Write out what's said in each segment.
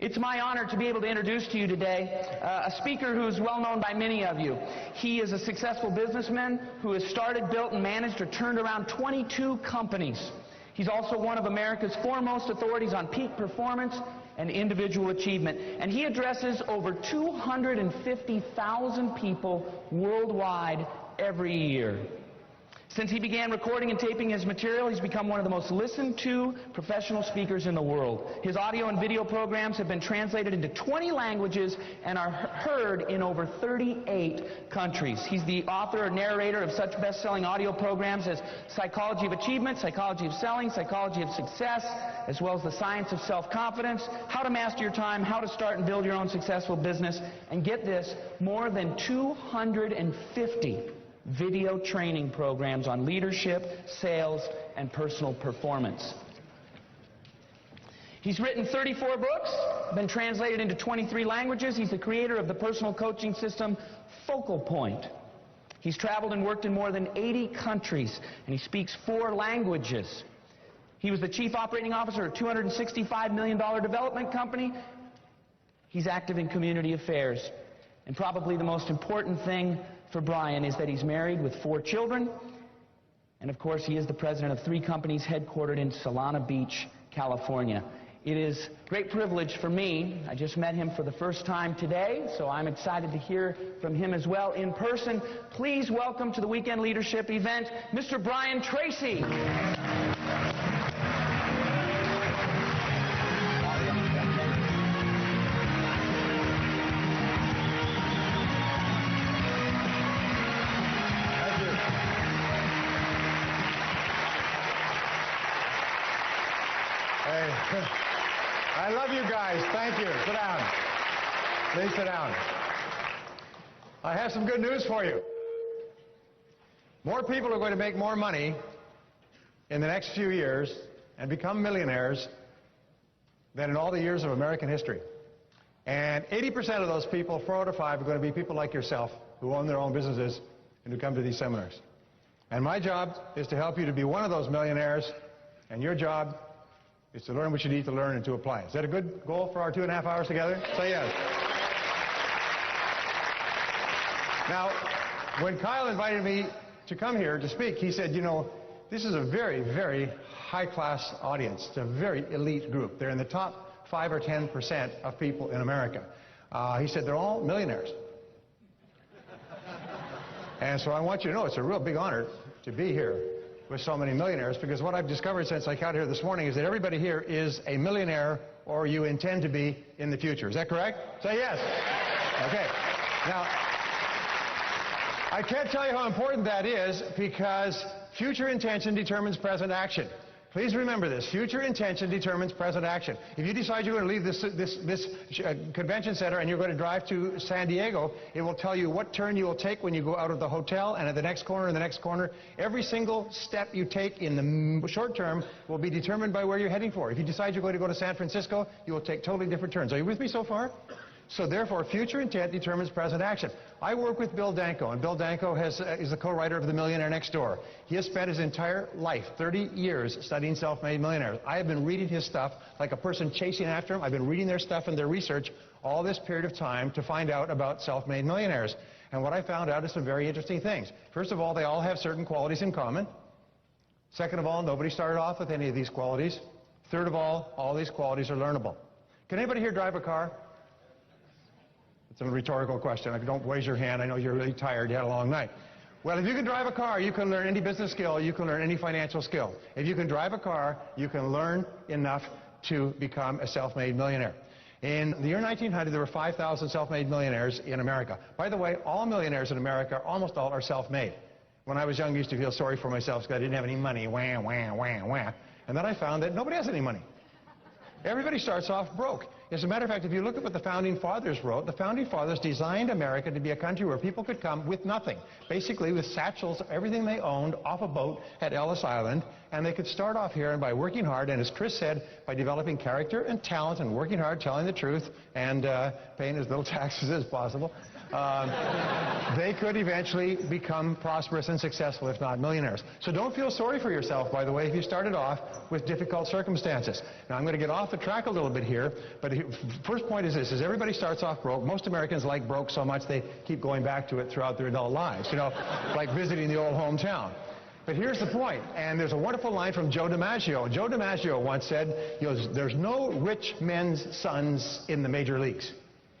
It's my honor to be able to introduce to you today a speaker who is well known by many of you. He is a successful businessman who has started, built, and managed or turned around 22 companies. He's also one of America's foremost authorities on peak performance and individual achievement. And he addresses over 250,000 people worldwide every year. Since he began recording and taping his material, he's become one of the most listened to professional speakers in the world. His audio and video programs have been translated into 20 languages and are heard in over 38 countries. He's the author or narrator of such best-selling audio programs as Psychology of Achievement, Psychology of Selling, Psychology of Success, as well as The Science of Self-Confidence, How to Master Your Time, How to Start and Build Your Own Successful Business, and get this, more than 250 video training programs on leadership, sales, and personal performance. He's written 34 books, been translated into 23 languages. He's the creator of the personal coaching system Focal Point. He's traveled and worked in more than 80 countries, and he speaks 4 languages. He was the chief operating officer of a $265 million development company. He's active in community affairs. And probably the most important thing for Brian is that he's married with 4 children, and of course he is the president of 3 companies headquartered in Solana Beach, California. It is a great privilege for me. I just met him for the first time today, so I'm excited to hear from him as well in person. Please welcome to the Weekend Leadership event, Mr. Brian Tracy. I love you guys. Thank you. Sit down. Please sit down. I have some good news for you. More people are going to make more money in the next few years and become millionaires than in all the years of American history. And 80% of those people, 4 out of 5, are going to be people like yourself who own their own businesses and who come to these seminars. And my job is to help you to be one of those millionaires, and your job is to learn what you need to learn and to apply. Is that a good goal for our 2.5 hours together? Say yes. Now, when Kyle invited me to come here to speak, he said, you know, this is a very, very high-class audience. It's a very elite group. They're in the top 5 or 10% of people in America. He said they're all millionaires. And so I want you to know it's a real big honor to be here with so many millionaires, because what I've discovered since I got here this morning is that everybody here is a millionaire, or you intend to be in the future. Is that correct? Say yes. Okay. Now, I can't tell you how important that is, because future intention determines present action. Please remember this. Future intention determines present action. If you decide you're going to leave this convention center and you're going to drive to San Diego, it will tell you what turn you will take when you go out of the hotel, and at the next corner and the next corner. Every single step you take in the short term will be determined by where you're heading for. If you decide you're going to go to San Francisco, you will take totally different turns. Are you with me so far? So therefore, future intent determines present action. I work with Bill Danko, and Bill Danko is the co-writer of The Millionaire Next Door. He has spent his entire life, 30 years, studying self-made millionaires. I have been reading his stuff like a person chasing after him. I've been reading their stuff and their research all this period of time to find out about self-made millionaires. And what I found out is some very interesting things. First of all, they all have certain qualities in common. Second of all, nobody started off with any of these qualities. Third of all these qualities are learnable. Can anybody here drive a car? It's a rhetorical question. Don't raise your hand. I know you're really tired. You had a long night. Well, if you can drive a car, you can learn any business skill. You can learn any financial skill. If you can drive a car, you can learn enough to become a self-made millionaire. In the year 1900, there were 5,000 self-made millionaires in America. By the way, all millionaires in America, almost all, are self-made. When I was young, I used to feel sorry for myself because I didn't have any money. Wah, wah, wah, wah. And then I found that nobody has any money. Everybody starts off broke. As a matter of fact, if you look at what the Founding Fathers wrote, the Founding Fathers designed America to be a country where people could come with nothing, basically with satchels of everything they owned off a boat at Ellis Island, and they could start off here, and by working hard, and as Chris said, by developing character and talent and working hard, telling the truth, and paying as little taxes as possible, they could eventually become prosperous and successful, if not millionaires. So don't feel sorry for yourself, by the way, if you started off with difficult circumstances. Now, I'm going to get off the track a little bit here, but first point is this, is everybody starts off broke. Most Americans like broke so much they keep going back to it throughout their adult lives, you know, like visiting the old hometown. But here's the point, and there's a wonderful line from Joe DiMaggio. Joe DiMaggio once said, he goes, there's no rich men's sons in the major leagues.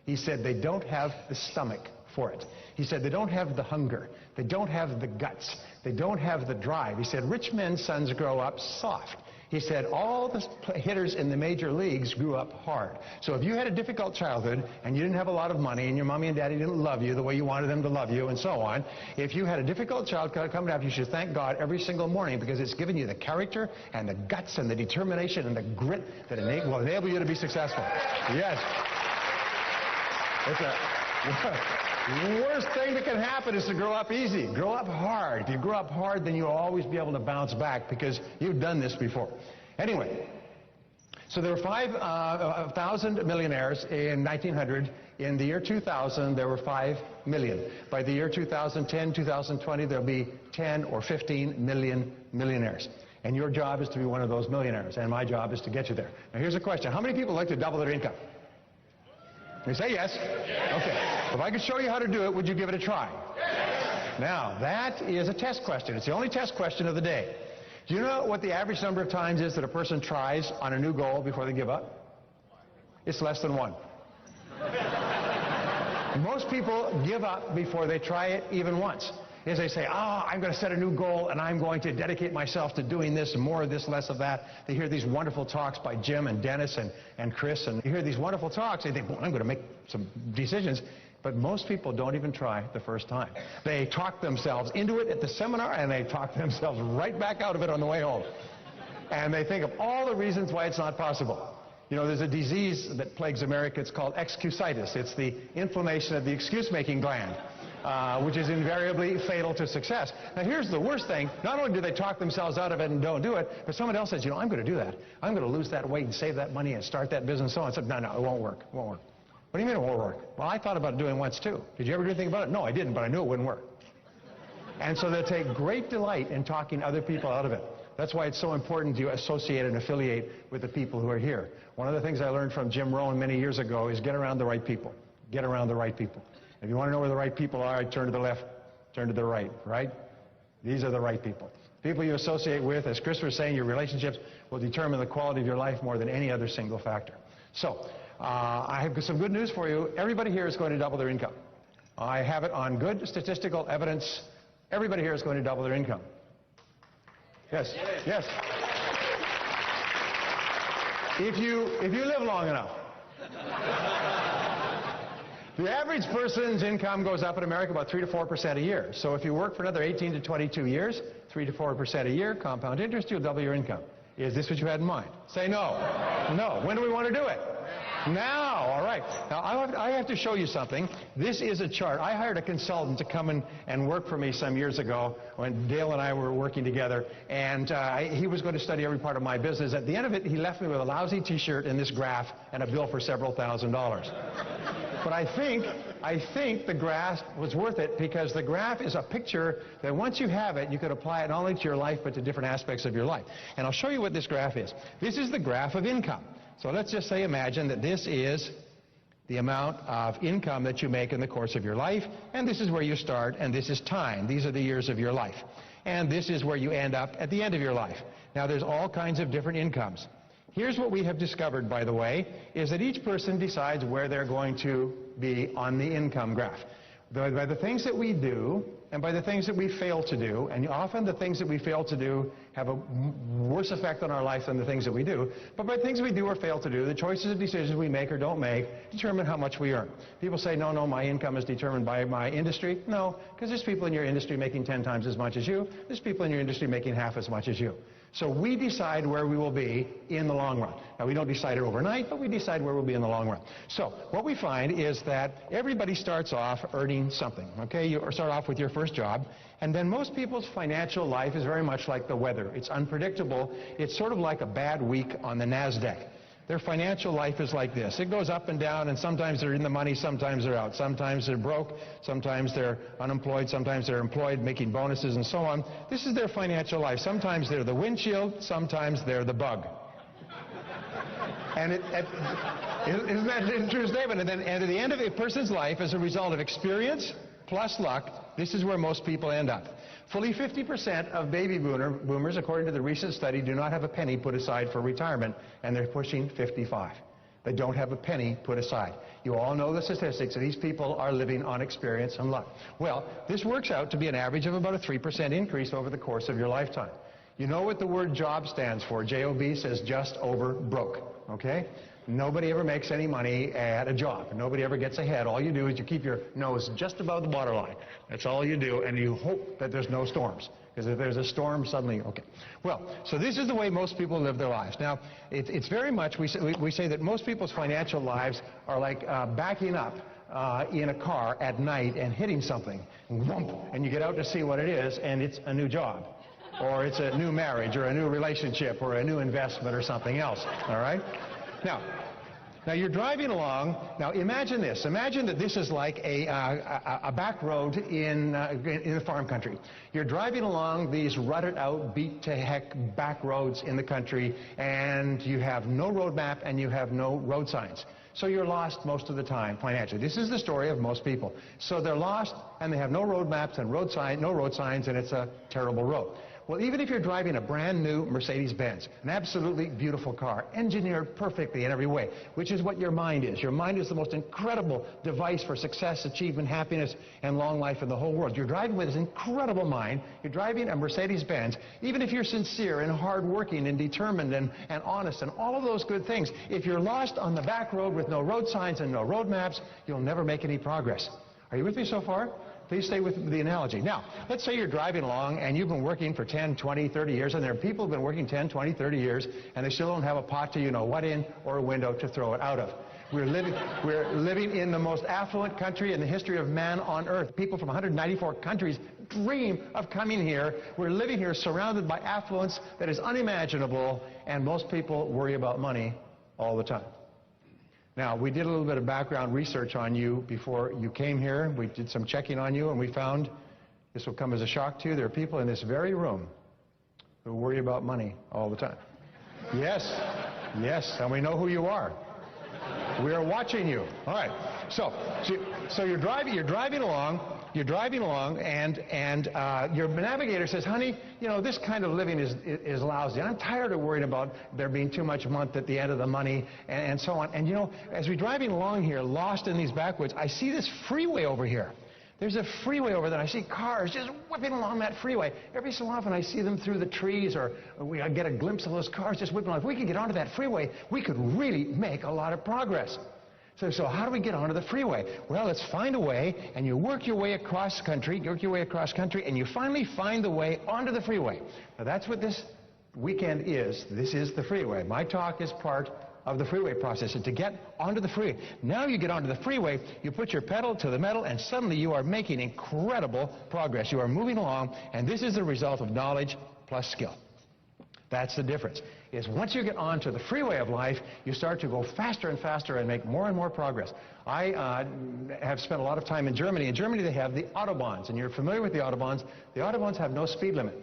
He said they don't have the stomach for it. He said they don't have the hunger. They don't have the guts. They don't have the drive. He said rich men's sons grow up soft. He said all the hitters in the major leagues grew up hard. So if you had a difficult childhood and you didn't have a lot of money and your mommy and daddy didn't love you the way you wanted them to love you and so on, if you had a difficult childhood coming up, you should thank God every single morning because it's given you the character and the guts and the determination and the grit that will enable you to be successful. Yes. It's the worst thing that can happen is to grow up easy. Grow up hard. If you grow up hard, then you'll always be able to bounce back because you've done this before. Anyway, so there were 5,000 millionaires in 1900. In the year 2000, there were 5 million. By the year 2010, 2020, there'll be 10 or 15 million millionaires. And your job is to be one of those millionaires, and my job is to get you there. Now, here's a question. How many people like to double their income? You say yes? Okay. If I could show you how to do it, would you give it a try? Now, that is a test question. It's the only test question of the day. Do you know what the average number of times is that a person tries on a new goal before they give up? It's less than 1. Most people give up before they try it even once. As they say, I'm going to set a new goal and I'm going to dedicate myself to doing this, more of this, less of that. They hear these wonderful talks by Jim and Dennis and Chris, and you hear these wonderful talks. They think, well, I'm going to make some decisions. But most people don't even try the first time. They talk themselves into it at the seminar, and they talk themselves right back out of it on the way home. And they think of all the reasons why it's not possible. You know, there's a disease that plagues America. It's called excusitis. It's the inflammation of the excuse-making gland, which is invariably fatal to success. Now, here's the worst thing. Not only do they talk themselves out of it and don't do it, but someone else says, you know, I'm going to do that. I'm going to lose that weight and save that money and start that business and so on. I said, no, it won't work. It won't work. What do you mean it won't work? Well, I thought about doing it once, too. Did you ever do anything about it? No, I didn't, but I knew it wouldn't work. And so they take great delight in talking other people out of it. That's why it's so important to associate and affiliate with the people who are here. One of the things I learned from Jim Rohn many years ago is get around the right people. Get around the right people. If you want to know where the right people are, turn to the left, turn to the right, right? These are the right people. People you associate with, as Chris was saying, your relationships will determine the quality of your life more than any other single factor. So, I have some good news for you. Everybody here is going to double their income. I have it on good statistical evidence. Everybody here is going to double their income. Yes, yes. If you live long enough. The average person's income goes up in America about 3 to 4% a year. So if you work for another 18 to 22 years, 3 to 4% a year, compound interest, you'll double your income. Is this what you had in mind? Say no. No. When do we want to do it? Now. All right. Now, I have to show you something. This is a chart. I hired a consultant to come and work for me some years ago when Dale and I were working together, and he was going to study every part of my business. At the end of it, he left me with a lousy T-shirt and this graph and a bill for several $1,000s. But I think the graph was worth it because the graph is a picture that once you have it, you could apply it not only to your life but to different aspects of your life. And I'll show you what this graph is. This is the graph of income. So let's just say, imagine that this is the amount of income that you make in the course of your life, and this is where you start, and this is time. These are the years of your life. And this is where you end up at the end of your life. Now, there's all kinds of different incomes. Here's what we have discovered, by the way, is that each person decides where they're going to be on the income graph. By the things that we do and by the things that we fail to do, and often the things that we fail to do have a worse effect on our life than the things that we do, but by the things we do or fail to do, the choices and decisions we make or don't make determine how much we earn. People say, no, my income is determined by my industry. No, because there's people in your industry making 10 times as much as you. There's people in your industry making half as much as you. So we decide where we will be in the long run. Now, we don't decide it overnight, but we decide where we'll be in the long run. So what we find is that everybody starts off earning something, okay? You start off with your first job, and then most people's financial life is very much like the weather. It's unpredictable. It's sort of like a bad week on the NASDAQ. Their financial life is like this. It goes up and down, and sometimes they're in the money, sometimes they're out. Sometimes they're broke, sometimes they're unemployed, sometimes they're employed, making bonuses and so on. This is their financial life. Sometimes they're the windshield, sometimes they're the bug. Isn't that a true statement? And at the end of a person's life, as a result of experience plus luck, this is where most people end up. Fully 50% of baby boomers, according to the recent study, do not have a penny put aside for retirement, and they're pushing 55. They don't have a penny put aside. You all know the statistics. These people are living on experience and luck. Well, this works out to be an average of about a 3% increase over the course of your lifetime. You know what the word job stands for. J-O-B says just over broke, okay? Nobody ever makes any money at a job. Nobody ever gets ahead. All you do is you keep your nose just above the waterline. That's all you do, and you hope that there's no storms. Because if there's a storm, suddenly, okay. Well, so this is the way most people live their lives. Now, it's very much, we say that most people's financial lives are like backing up in a car at night and hitting something, and you get out to see what it is, and it's a new job, or it's a new marriage, or a new relationship, or a new investment, or something else, all right? Now you're driving along. Now imagine this. Imagine that this is like a back road in the farm country. You're driving along these rutted out, beat to heck back roads in the country, and you have no road map and you have no road signs. So you're lost most of the time financially. This is the story of most people. So they're lost and they have no road maps and no road signs, and it's a terrible road. Well, even if you're driving a brand new Mercedes-Benz, an absolutely beautiful car, engineered perfectly in every way, which is what your mind is. Your mind is the most incredible device for success, achievement, happiness, and long life in the whole world. You're driving with this incredible mind. You're driving a Mercedes-Benz. Even if you're sincere and hardworking and determined and honest and all of those good things, if you're lost on the back road with no road signs and no road maps, you'll never make any progress. Are you with me so far? Please stay with the analogy. Now, let's say you're driving along and you've been working for 10, 20, 30 years, and there are people who've been working 10, 20, 30 years, and they still don't have a pot to you-know-what in or a window to throw it out of. We're living in the most affluent country in the history of man on earth. People from 194 countries dream of coming here. We're living here surrounded by affluence that is unimaginable, and most people worry about money all the time. Now, we did a little bit of background research on you before you came here. We did some checking on you, and we found, this will come as a shock to you, there are people in this very room who worry about money all the time. Yes, and we know who you are. We are watching you. All right. So you're driving along, and your navigator says, honey, you know, this kind of living is lousy. I'm tired of worrying about there being too much month at the end of the money and so on. And, you know, as we're driving along here, lost in these backwoods, I see this freeway over here. There's a freeway over there. I see cars just whipping along that freeway. Every so often I see them through the trees, or I get a glimpse of those cars just whipping along. If we could get onto that freeway, we could really make a lot of progress. So how do we get onto the freeway? Well, let's find a way, and you work your way across country, and you finally find the way onto the freeway. Now, that's what this weekend is. This is the freeway. My talk is part of the freeway process, and to get onto the freeway. Now you get onto the freeway, you put your pedal to the metal, and suddenly you are making incredible progress. You are moving along, and this is the result of knowledge plus skill. That's the difference. Is once you get onto the freeway of life, you start to go faster and faster and make more and more progress. I have spent a lot of time in Germany. In Germany, they have the Autobahns, and you're familiar with the Autobahns. The Autobahns have no speed limit.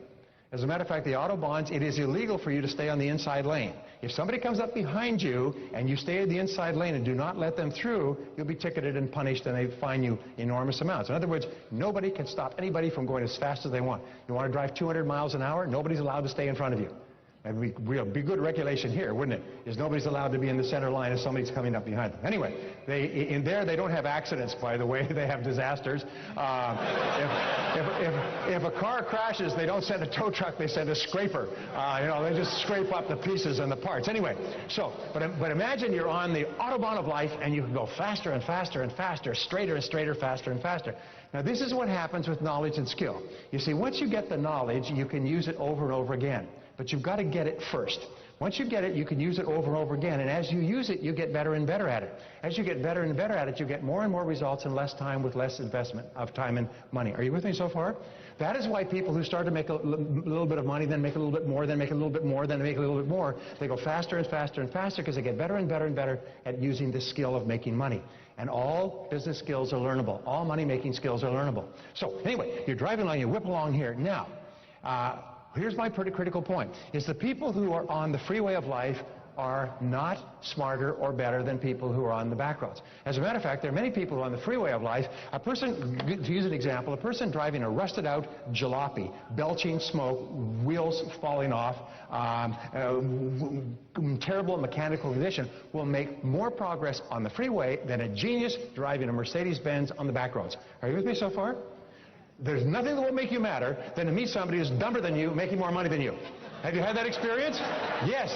As a matter of fact, the Autobahns, it is illegal for you to stay on the inside lane. If somebody comes up behind you and you stay in the inside lane and do not let them through, you'll be ticketed and punished, and they fine you enormous amounts. In other words, nobody can stop anybody from going as fast as they want. You want to drive 200 miles an hour, nobody's allowed to stay in front of you. And it'd be good regulation here, wouldn't it? Is nobody's allowed to be in the center line if somebody's coming up behind them. Anyway, in there they don't have accidents, by the way. They have disasters. If a car crashes, they don't send a tow truck, they send a scraper. You know, they just scrape up the pieces and the parts. Anyway, but imagine you're on the Autobahn of life, and you can go faster and faster and faster, straighter and straighter, faster and faster. Now, this is what happens with knowledge and skill. You see, once you get the knowledge, you can use it over and over again. But you've got to get it first. Once you get it, you can use it over and over again. And as you use it, you get better and better at it. As you get better and better at it, you get more and more results in less time with less investment of time and money. Are you with me so far? That is why people who start to make a little bit of money, then make a little bit more, then make a little bit more, then make a little bit more, they go faster and faster and faster because they get better and better and better at using the skill of making money. And all business skills are learnable. All money-making skills are learnable. So anyway, you're driving along, you whip along here. Now, here's my pretty critical point, is the people who are on the freeway of life are not smarter or better than people who are on the back roads. As a matter of fact, there are many people on the freeway of life. A person, to use an example, a person driving a rusted out jalopy, belching smoke, wheels falling off, terrible mechanical condition, will make more progress on the freeway than a genius driving a Mercedes-Benz on the back roads. Are you with me so far? There's nothing that will make you madder than to meet somebody who's dumber than you, making more money than you. Have you had that experience? Yes.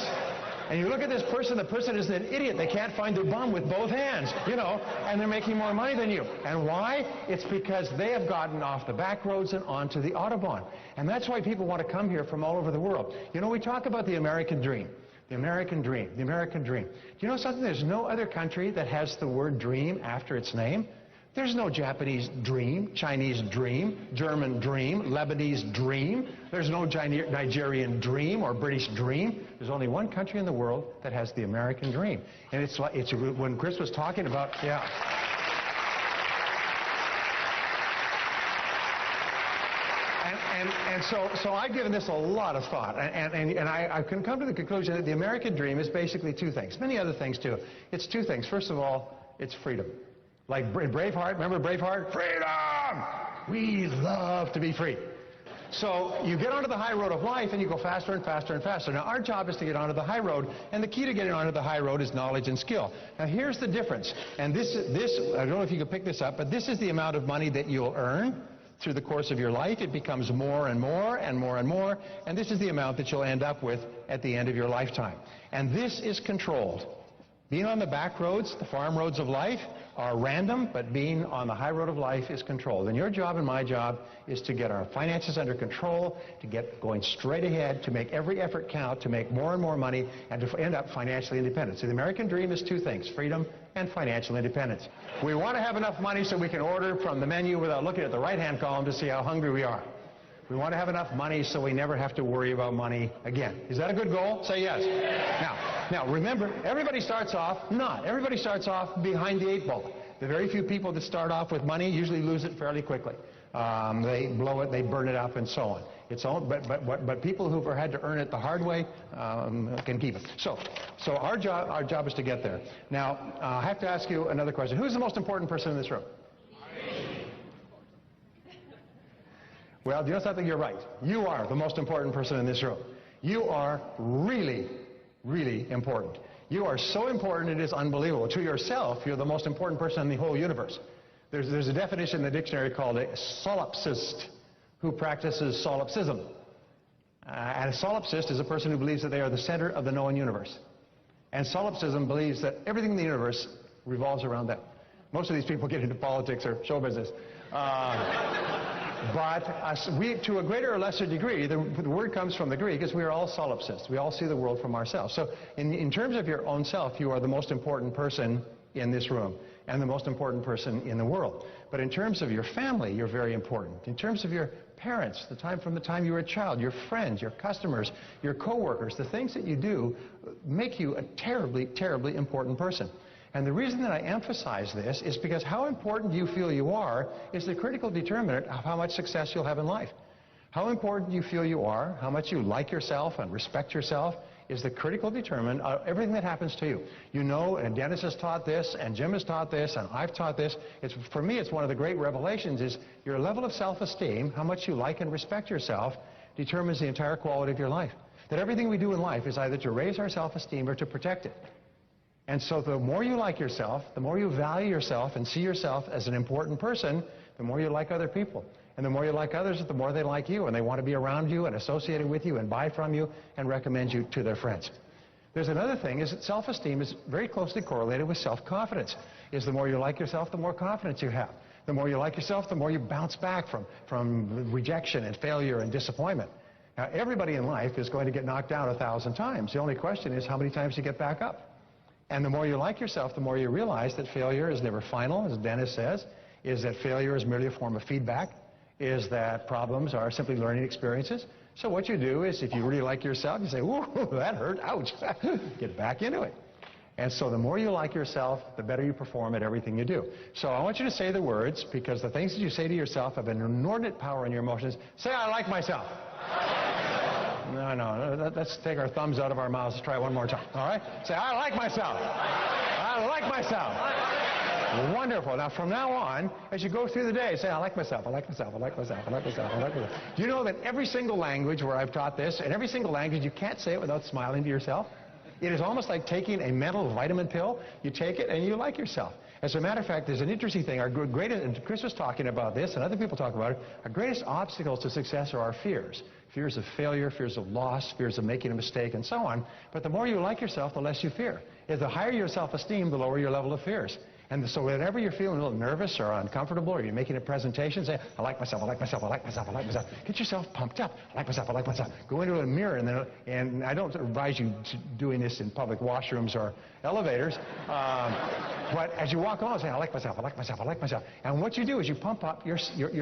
And you look at this person, the person is an idiot. They can't find their bum with both hands, you know, and they're making more money than you. And why? It's because they have gotten off the back roads and onto the Autobahn. And that's why people want to come here from all over the world. You know, we talk about the American dream. The American dream. The American dream. Do you know something? There's no other country that has the word dream after its name. There's no Japanese dream, Chinese dream, German dream, Lebanese dream. There's no Nigerian dream or British dream. There's only one country in the world that has the American dream. And it's when Chris was talking about, yeah. And so I've given this a lot of thought, and I can come to the conclusion that the American dream is basically two things. Many other things too. It's two things. First of all, it's freedom. Like Braveheart, remember Braveheart? Freedom! We love to be free. So you get onto the high road of life and you go faster and faster and faster. Now our job is to get onto the high road, and the key to getting onto the high road is knowledge and skill. Now here's the difference, and this I don't know if you can pick this up, but this is the amount of money that you'll earn through the course of your life. It becomes more and more and more and more, and this is the amount that you'll end up with at the end of your lifetime. And this is controlled. Being on the back roads, the farm roads of life, are random, but being on the high road of life is controlled. And your job and my job is to get our finances under control, to get going straight ahead, to make every effort count, to make more and more money, and to end up financially independent. So the American dream is two things: freedom and financial independence. We want to have enough money so we can order from the menu without looking at the right-hand column to see how hungry we are. We want to have enough money so we never have to worry about money again. Is that a good goal? Say yes. Now remember, everybody starts off behind the 8 ball. The very few people that start off with money usually lose it fairly quickly. They blow it, they burn it up, and so on. It's all, but people who've had to earn it the hard way can keep it. So our job is to get there. Now, I have to ask you another question. Who's the most important person in this room? Well, do you know something? You're right. You are the most important person in this room. You are really, really important. You are so important it is unbelievable. To yourself, you're the most important person in the whole universe. There's a definition in the dictionary called a solipsist who practices solipsism. And a solipsist is a person who believes that they are the center of the known universe. And solipsism believes that everything in the universe revolves around them. Most of these people get into politics or show business. But we, to a greater or lesser degree, the word comes from the Greek, is we are all solipsists. We all see the world from ourselves. So in terms of your own self, you are the most important person in this room and the most important person in the world. But in terms of your family, you're very important. In terms of your parents, from the time you were a child, your friends, your customers, your co-workers, the things that you do make you a terribly, terribly important person. And the reason that I emphasize this is because how important you feel you are is the critical determinant of how much success you'll have in life. How important you feel you are, how much you like yourself and respect yourself, is the critical determinant of everything that happens to you. You know, and Dennis has taught this, and Jim has taught this, and I've taught this. For me, it's one of the great revelations is your level of self-esteem, how much you like and respect yourself, determines the entire quality of your life. That everything we do in life is either to raise our self-esteem or to protect it. And so the more you like yourself, the more you value yourself and see yourself as an important person, the more you like other people. And the more you like others, the more they like you, and they want to be around you and associated with you and buy from you and recommend you to their friends. There's another thing, is that self-esteem is very closely correlated with self-confidence. Is the more you like yourself, the more confidence you have. The more you like yourself, the more you bounce back from rejection and failure and disappointment. Now, everybody in life is going to get knocked down 1,000 times. The only question is how many times you get back up. And the more you like yourself, the more you realize that failure is never final, as Dennis says, is that failure is merely a form of feedback, is that problems are simply learning experiences. So what you do is, if you really like yourself, you say, "Ooh, that hurt, ouch," get back into it. And so the more you like yourself, the better you perform at everything you do. So I want you to say the words, because the things that you say to yourself have an inordinate power on your emotions. Say, "I like myself." No. Let's take our thumbs out of our mouths. Let's try it one more time. All right? Say, I like myself. I like myself. Wonderful. Now, from now on, as you go through the day, say, I like myself, I like myself, I like myself, I like myself, I like myself. Do you know that every single language where I've taught this, in every single language, you can't say it without smiling to yourself? It is almost like taking a mental vitamin pill. You take it and you like yourself. As a matter of fact, there's an interesting thing. Our greatest, and Chris was talking about this, and other people talk about it, our greatest obstacles to success are our fears. Fears of failure, fears of loss, fears of making a mistake, and so on. But the more you like yourself, the less you fear. The higher your self-esteem, the lower your level of fears. And so whenever you're feeling a little nervous or uncomfortable, or you're making a presentation, say, I like myself, I like myself, I like myself, I like myself. Get yourself pumped up. I like myself, I like myself. Go into a mirror, and I don't advise you doing this in public washrooms or elevators, but as you walk along, say, I like myself, I like myself, I like myself. And what you do is you pump up your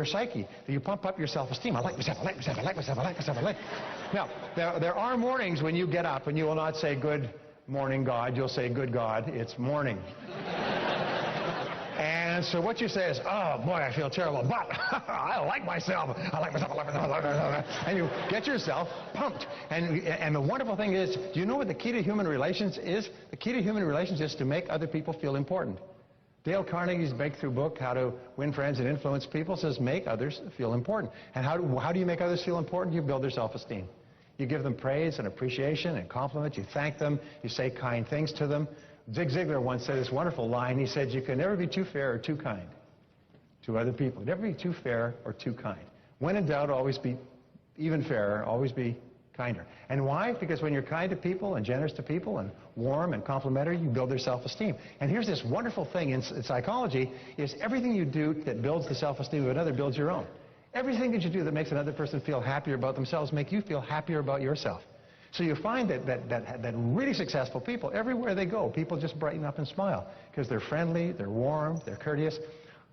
psyche. You pump up your self-esteem. I like myself, I like myself, I like myself, I like myself, I like. Now, there are mornings when you get up and you will not say, good morning, God. You'll say, good God, it's morning. And so what you say is, oh, boy, I feel terrible, but I like myself. I like myself, I like myself, I like myself. And you get yourself pumped. And the wonderful thing is, do you know what the key to human relations is? The key to human relations is to make other people feel important. Dale Carnegie's breakthrough book, How to Win Friends and Influence People, says make others feel important. And how do you make others feel important? You build their self-esteem. You give them praise and appreciation and compliment. You thank them. You say kind things to them. Zig Ziglar once said this wonderful line. He said, you can never be too fair or too kind to other people. Never be too fair or too kind. When in doubt, always be even fairer, always be kinder. And why? Because when you're kind to people and generous to people and warm and complimentary, you build their self-esteem. And here's this wonderful thing in psychology is everything you do that builds the self-esteem of another builds your own. Everything that you do that makes another person feel happier about themselves make you feel happier about yourself. So you find that really successful people, everywhere they go, people just brighten up and smile because they're friendly, they're warm, they're courteous.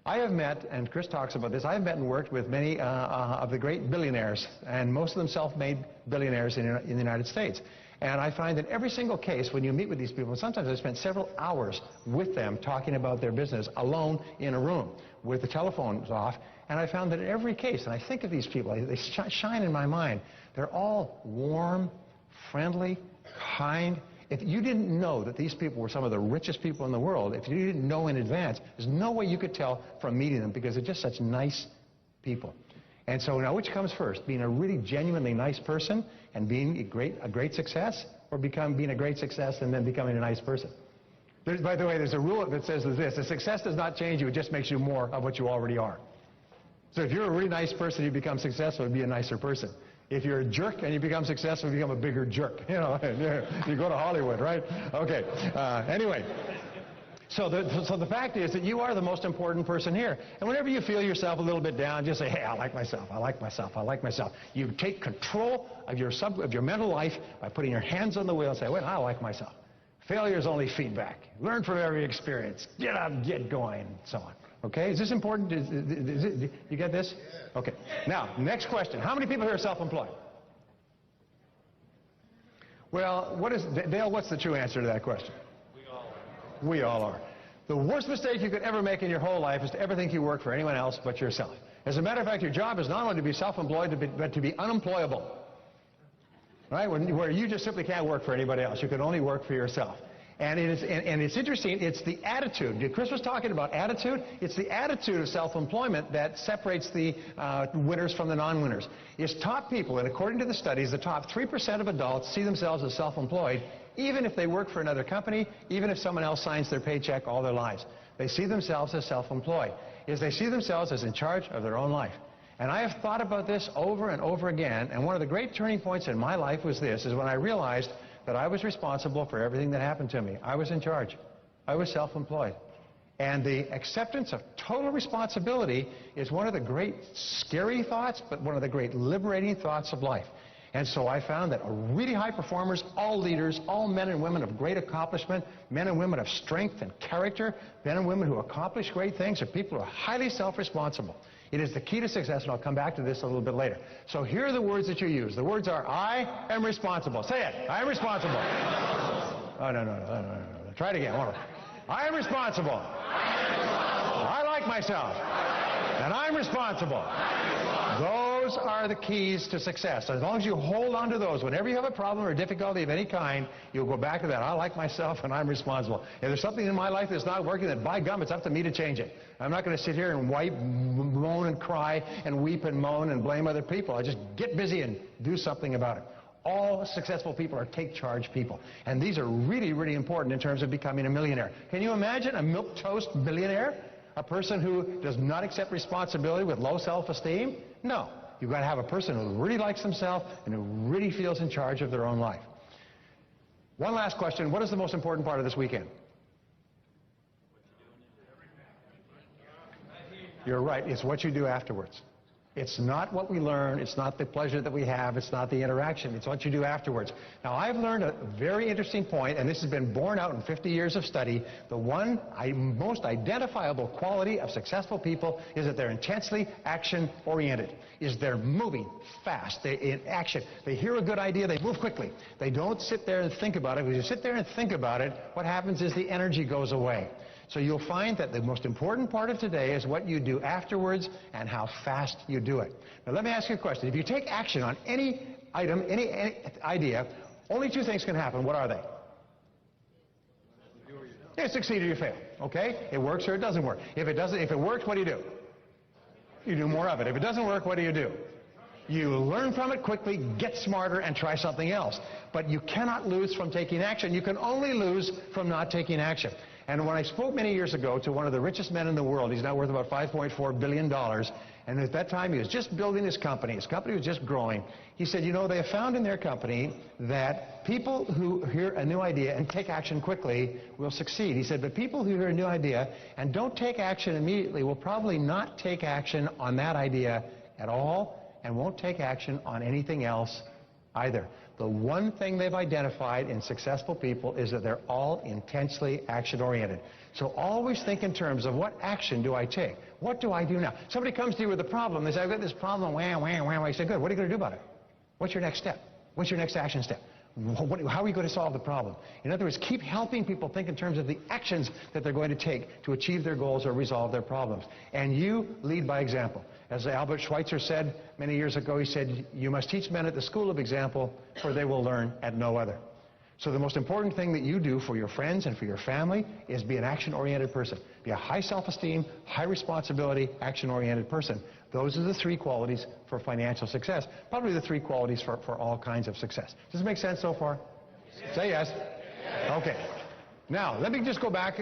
I have met, and Chris talks about this, I have met and worked with many of the great billionaires, and most of them self-made billionaires in the United States. And I find that every single case, when you meet with these people, and sometimes I spend several hours with them talking about their business alone in a room with the telephones off, and I found that in every case, and I think of these people, they shine in my mind, they're all warm, friendly, kind. If you didn't know that these people were some of the richest people in the world, if you didn't know in advance, there's no way you could tell from meeting them because they're just such nice people. And so now which comes first, being a really genuinely nice person and being a great success, or being a great success and then becoming a nice person? By the way, there's a rule that says this: a success does not change you, it just makes you more of what you already are. So if you're a really nice person, you become successful, be a nicer person. If you're a jerk and you become successful, you become a bigger jerk. You know, you go to Hollywood, right? Okay. Anyway, so the fact is that you are the most important person here. And whenever you feel yourself a little bit down, just say, hey, I like myself, I like myself, I like myself. You take control of your mental life by putting your hands on the wheel and say, well, I like myself. Failure is only feedback. Learn from every experience. Get up, get going, and so on. Okay, is this important? You get this? Okay. Now, next question. How many people here are self-employed? Well, Dale, what's the true answer to that question? We all are. The worst mistake you could ever make in your whole life is to ever think you work for anyone else but yourself. As a matter of fact, your job is not only to be self-employed, but to be unemployable. Right? Where you just simply can't work for anybody else. You can only work for yourself. And it's interesting, it's the attitude. Chris was talking about attitude. It's the attitude of self-employment that separates the winners from the non-winners. It's top people, and according to the studies, the top 3% of adults see themselves as self-employed, even if they work for another company, even if someone else signs their paycheck all their lives. They see themselves as self-employed. They see themselves as in charge of their own life. And I have thought about this over and over again, and one of the great turning points in my life was this, is when I realized that I was responsible for everything that happened to me. I was in charge. I was self-employed. And the acceptance of total responsibility is one of the great scary thoughts, but one of the great liberating thoughts of life. And so I found that really high performers, all leaders, all men and women of great accomplishment, men and women of strength and character, men and women who accomplish great things, are people who are highly self-responsible. It is the key to success, and I'll come back to this a little bit later. So here are the words that you use. The words are, I am responsible. Say it. I am responsible. Oh, no. Try it again. I am responsible. I like myself. And I'm responsible. Go Those are the keys to success. As long as you hold on to those, whenever you have a problem or difficulty of any kind, you'll go back to that. I like myself and I'm responsible. If there's something in my life that's not working, then by gum, it's up to me to change it. I'm not going to sit here and moan and cry and weep and moan and blame other people. I just get busy and do something about it. All successful people are take-charge people. And these are really, really important in terms of becoming a millionaire. Can you imagine a milquetoast billionaire? A person who does not accept responsibility with low self-esteem? No. You've got to have a person who really likes themselves and who really feels in charge of their own life. One last question. What is the most important part of this weekend? You're right. It's what you do afterwards. It's not what we learn. It's not the pleasure that we have. It's not the interaction. It's what you do afterwards. Now, I've learned a very interesting point, and this has been borne out in 50 years of study. The most identifiable quality of successful people is that they're intensely action-oriented, is they're moving fast. They're in action. They hear a good idea, they move quickly. They don't sit there and think about it. When you sit there and think about it, what happens is the energy goes away. So you'll find that the most important part of today is what you do afterwards and how fast you do it. Now let me ask you a question. If you take action on any item, any idea, only two things can happen. What are they? You succeed or you fail. Okay? It works or it doesn't work. If it works, what do? You do more of it. If it doesn't work, what do? You learn from it quickly, get smarter, and try something else. But you cannot lose from taking action. You can only lose from not taking action. And when I spoke many years ago to one of the richest men in the world, he's now worth about $5.4 billion, and at that time he was just building his company. His company was just growing. He said, you know, they have found in their company that people who hear a new idea and take action quickly will succeed. He said, but people who hear a new idea and don't take action immediately will probably not take action on that idea at all and won't take action on anything else either. The one thing they've identified in successful people is that they're all intensely action-oriented. So always think in terms of what action do I take? What do I do now? Somebody comes to you with a problem. They say, I've got this problem. Wham, wham, wham. I say, good. What are you going to do about it? What's your next step? What's your next action step? How are you going to solve the problem? In other words, keep helping people think in terms of the actions that they're going to take to achieve their goals or resolve their problems. And you lead by example. As Albert Schweitzer said many years ago, he said, you must teach men at the school of example, for they will learn at no other. So the most important thing that you do for your friends and for your family is be an action-oriented person. Be a high self-esteem, high responsibility, action-oriented person. Those are the three qualities for financial success. Probably the three qualities for all kinds of success. Does it make sense so far? Yes. Say yes. Okay. Now, let me just go back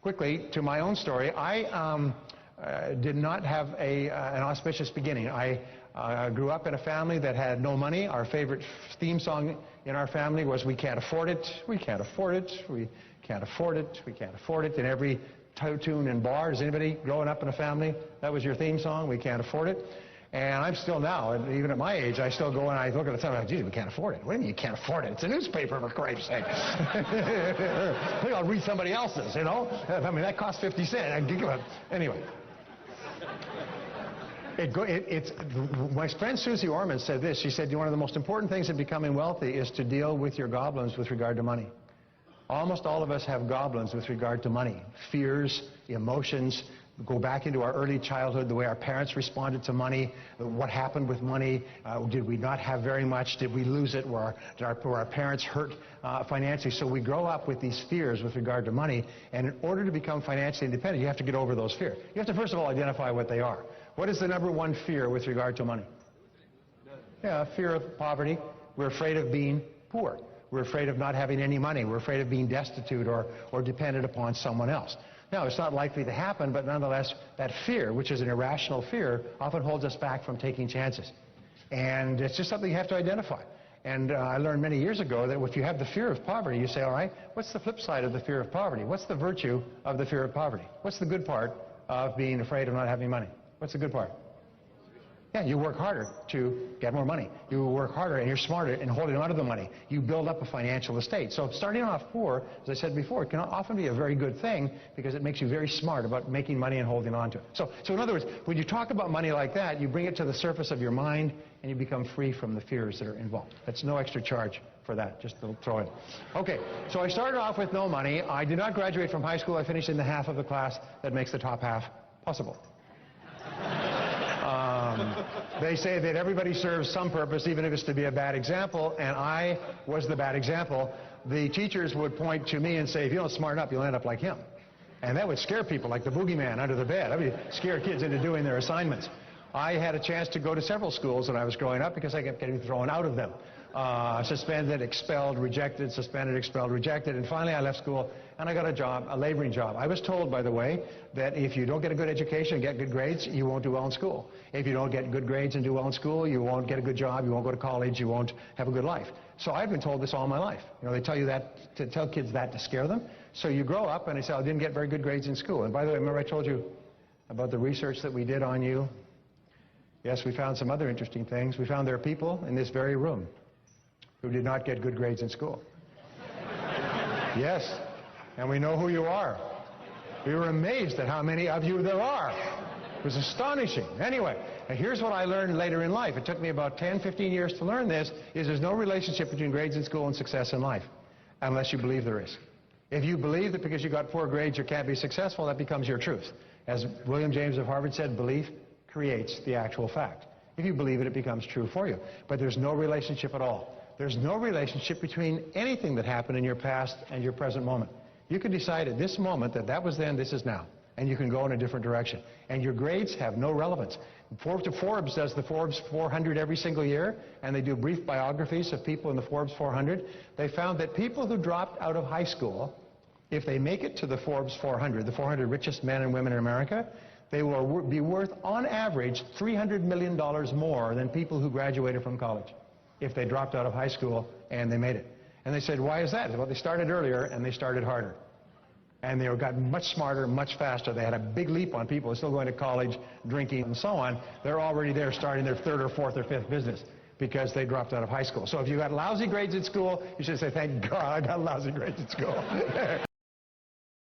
quickly to my own story. I did not have an auspicious beginning. I grew up in a family that had no money. Our favorite theme song in our family was "We Can't Afford It, We Can't Afford It, We Can't Afford It, We Can't Afford It." In every tune and bar, does anybody growing up in a family, that was your theme song, "We Can't Afford It"? And I'm still now, and even at my age, I still go and I look at the time and I'm like, geez, we can't afford it. What do you mean you can't afford it? It's a newspaper, for Christ's sake. Maybe I'll read somebody else's, you know? I mean, that costs 50 cents. Anyway. My friend Susie Orman said this. She said, one of the most important things in becoming wealthy is to deal with your goblins with regard to money. Almost all of us have goblins with regard to money. Fears, emotions, go back into our early childhood, the way our parents responded to money, what happened with money, did we not have very much, did we lose it, were our parents hurt financially? So we grow up with these fears with regard to money, and in order to become financially independent, you have to get over those fears. You have to first of all identify what they are. What is the number one fear with regard to money? Yeah, fear of poverty. We're afraid of being poor. We're afraid of not having any money. We're afraid of being destitute or dependent upon someone else. Now, it's not likely to happen, but nonetheless, that fear, which is an irrational fear, often holds us back from taking chances. And it's just something you have to identify. And I learned many years ago that if you have the fear of poverty, you say, all right, what's the flip side of the fear of poverty? What's the virtue of the fear of poverty? What's the good part of being afraid of not having money? What's the good part? Yeah, you work harder to get more money. You work harder and you're smarter in holding on to the money. You build up a financial estate. So starting off poor, as I said before, it can often be a very good thing because it makes you very smart about making money and holding on to it. So in other words, when you talk about money like that, you bring it to the surface of your mind and you become free from the fears that are involved. That's no extra charge for that, just to throw in. Okay, so I started off with no money. I did not graduate from high school. I finished in the half of the class that makes the top half possible. They say that everybody serves some purpose, even if it's to be a bad example, and I was the bad example. The teachers would point to me and say, if you don't smarten up, you'll end up like him. And that would scare people, like the boogeyman under the bed. I mean, scare kids into doing their assignments. I had a chance to go to several schools when I was growing up because I kept getting thrown out of them. Suspended, expelled, rejected, suspended, expelled, rejected, and finally I left school and I got a job, a laboring job. I was told, by the way, that if you don't get a good education and get good grades, you won't do well in school. If you don't get good grades and do well in school, you won't get a good job, you won't go to college, you won't have a good life. So I've been told this all my life. You know, they tell you that, to tell kids that to scare them. So you grow up and they say, I didn't get very good grades in school. And by the way, remember I told you about the research that we did on you? Yes, we found some other interesting things. We found there are people in this very room who did not get good grades in school. Yes, and we know who you are. We were amazed at how many of you there are. It was astonishing. Anyway, here's what I learned later in life. It took me about 10, 15 years to learn this, is there's no relationship between grades in school and success in life, unless you believe there is. If you believe that because you got poor grades you can't be successful, that becomes your truth. As William James of Harvard said, belief creates the actual fact. If you believe it, it becomes true for you. But there's no relationship at all. There's no relationship between anything that happened in your past and your present moment. You can decide at this moment that that was then, this is now. And you can go in a different direction. And your grades have no relevance. Forbes does the Forbes 400 every single year, and they do brief biographies of people in the Forbes 400. They found that people who dropped out of high school, if they make it to the Forbes 400, the 400 richest men and women in America, they will be worth, on average, $300 million more than people who graduated from college, if they dropped out of high school and they made it. And they said, why is that? Well, they started earlier and they started harder. And they got much smarter, much faster. They had a big leap on people who are still going to college, drinking, and so on. They're already there starting their third or fourth or fifth business because they dropped out of high school. So if you got lousy grades in school, you should say, thank God I got lousy grades in school.